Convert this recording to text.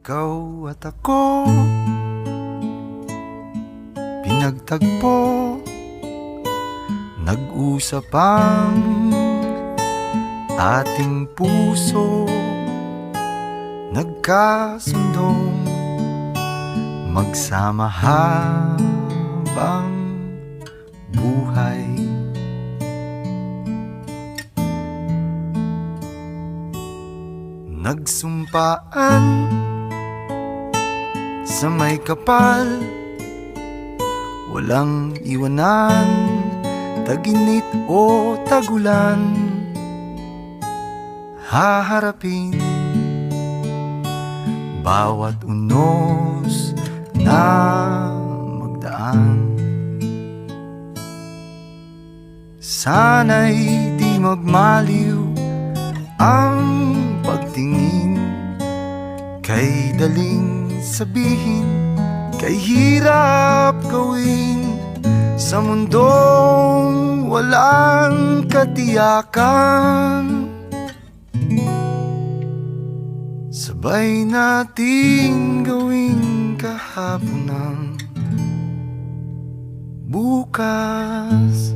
Ikaw at ako, pinagtagpo, nag-usap ang ating puso, nagkasundong magsama habang buhay. Nagsumpaan sa may kapal, walang iwanan, taginit o tagulan, haharapin bawat unos na magdaan. Sana'y di magmaliw ang pagtingin, kay daling sabihin, kay hirap gawin, sa mundong walang katiyakan. Sabay nating gawin kahapon ng bukas.